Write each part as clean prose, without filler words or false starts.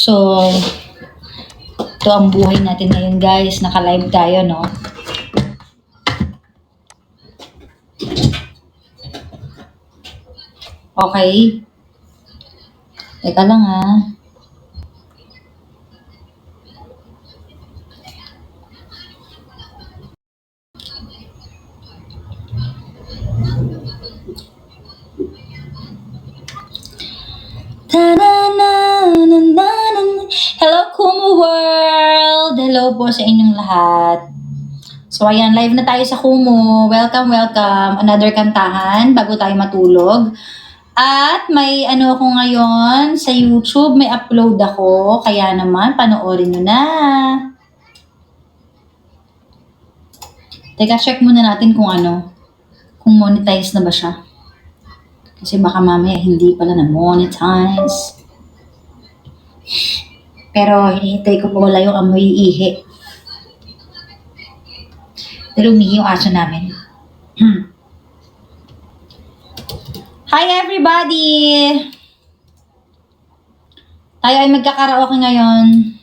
So, ito ang buhay natin ngayon guys. Naka-live tayo, no? Okay. Teka lang ha. Hello, Kumu World! Hello po sa inyong lahat. So, ayan, live na tayo sa Kumu. Welcome, welcome. Another kantahan bago tayo matulog. At may ano ako ngayon sa YouTube, may upload ako. Kaya naman, panoorin nyo na. Teka, check muna natin kung kung monetize na ba siya. Kasi baka mamaya hindi pala na-monetize. Pero hinihintay ko pa wala yung amoy ihi. Pero umihi yung aso namin. Hi everybody! Tayo ay magkakaraoke ngayon.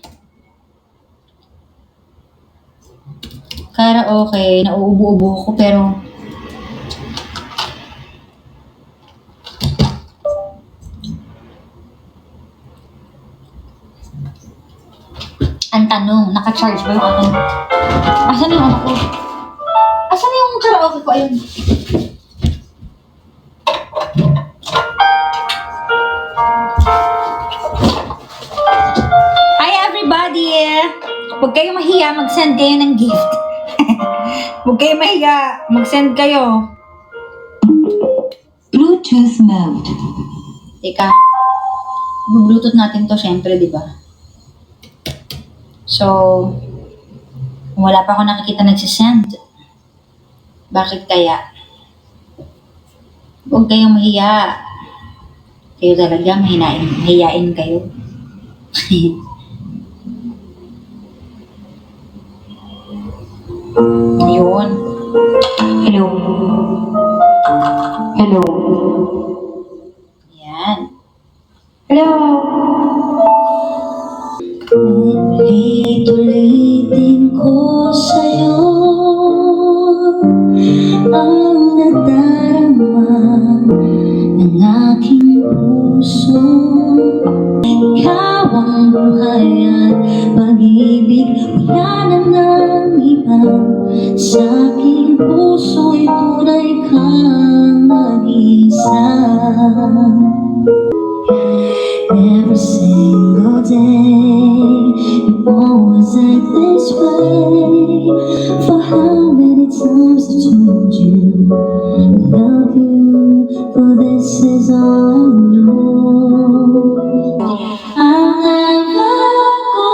Karaoke, nauubo-ubo ko pero ang tanong, naka-charge ba yung akin? Asan yung ko? Asan yung karaoke ko? Ayun. Hi everybody! Huwag kayo mahiya, mag-send kayo ng gift. Huwag kayo mahiya, mag-send kayo. Bluetooth mode. Teka, Bluetooth natin to syempre, di ba? So, kung wala pa ako nakikita nagsisend, bakit kaya? Huwag kayong mahiya. Kayo talaga, mahiyain kayo. Yun. Hello. Hello. Yan. Hello. Ulit-ulitin ko sa'yo ang nadarama ng aking puso. Ikaw ang buhay at pag-ibig, wala na nang iba. Sa aking puso'y tunay kang mag-isa. Every single day, you always act this way. For how many times I told you I love you, for this is all I know. I'll never go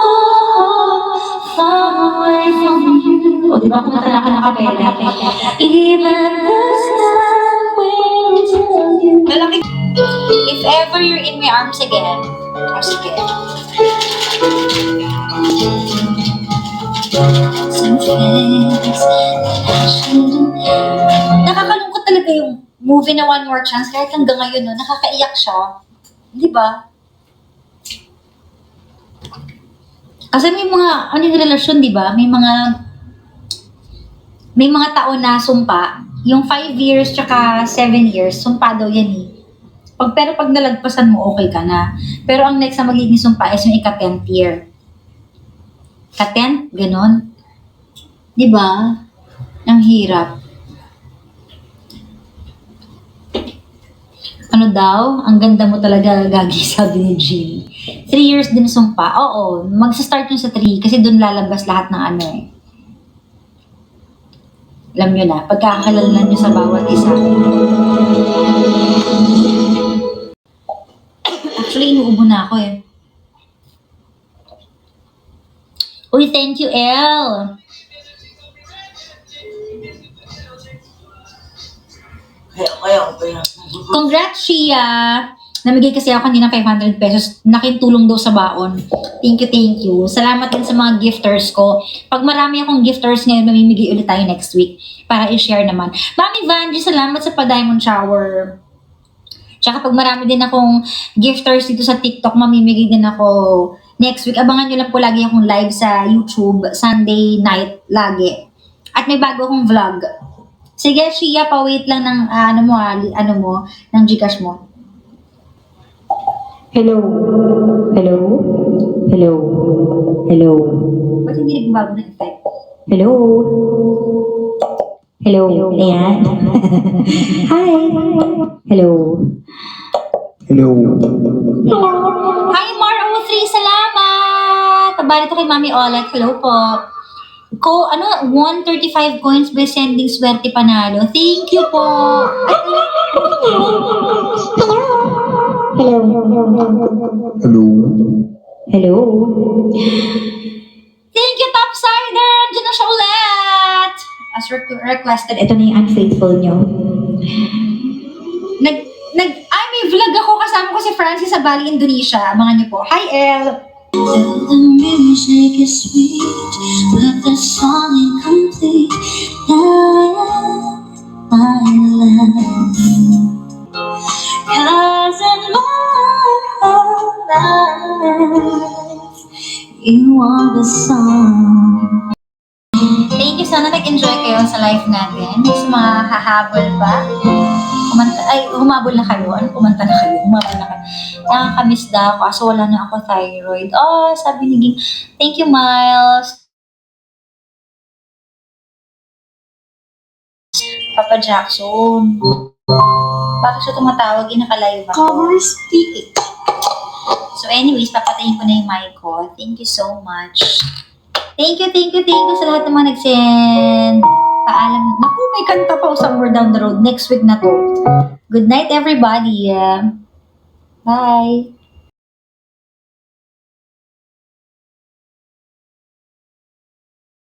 far away from you. O, di ba kung talaga nakapela? Even the sun will tell you. Malaki. If ever you're in my arms again, sige. Some things that I shouldn't. Nakakalungkot talaga yung movie na One More Chance. Kahit hanggang ngayon, no, nakakaiyak siya. Di ba? Kasi may mga, yung relasyon, di ba? May mga taon na sumpa. Yung 5 years tsaka 7 years, sumpa daw yan eh. Pero pag nalagpasan mo, okay ka na. Pero ang next na magiging sumpa is yung ika-10th year. Ka-10th? Ganon. Diba? Ang hirap. Ano daw? Ang ganda mo talaga, Gagi, sabi ni Jill. 3 years din sumpa. Oo, magsa-start yun sa 3 kasi doon lalabas lahat ng ano eh. Alam nyo na, pagkakakilala nyo sa bawat isa. Actually, inuubo na ako eh. Uy, thank you, Elle. Congrats, Shia. Namigay kasi ako kanina 500 pesos. Nakintulong daw sa baon. Thank you. Salamat din sa mga gifters ko. Pag marami akong gifters ngayon, mamimigay ulit tayo next week para i-share naman. Mami Vanji, salamat sa pa-diamond shower. Tsaka pag marami din akong gifters dito sa TikTok, mamimigay din ako Next week, abangan nyo lang po lagi akong live sa YouTube, Sunday night lagi. At may bago akong vlog. Sige, Shia, pa-wait lang ng ng Gcash mo. Hello. Hello. Hello. Hello. Ba't hindi nagbabago ng effect? Hello. Hello. Ayan. Hi. Hello. Hello. Hi, Mar03, salamat! Pabali to kay Mami Olet. Hello po. 135 coins by sending swerte panalo. Thank you po. Hello. Hello. Hello. Thank you, Topsider! Diyan na siya ulit! As requested. Ito na yung unfaithful nyo. May vlog ako kasama ko si Francis sa Bali, Indonesia. Abangan niyo po. Hi, El! The music is sweet, but the song incomplete. Now I love you. 'Cause in my whole life, you are the song. Thank you. Sana nag-enjoy kayo sa live natin. Sa mga hahabol pa. Humabol na kayo. Kumanta na kayo. Humabol na kayo. Nakakamiss na ako. Kaso wala na ako thyroid. Oh, sabi ni Ging. Thank you, Miles. Papa Jackson. Bakit siya tumatawag? Inakalive ako. Covers PH. So anyways, papatayin ko na yung mic ko. Thank you so much. Thank you sa lahat ng mga nag-send. Paalam. Naku, may kanta pa somewhere down the road. Next week na to. Good night, everybody. Bye.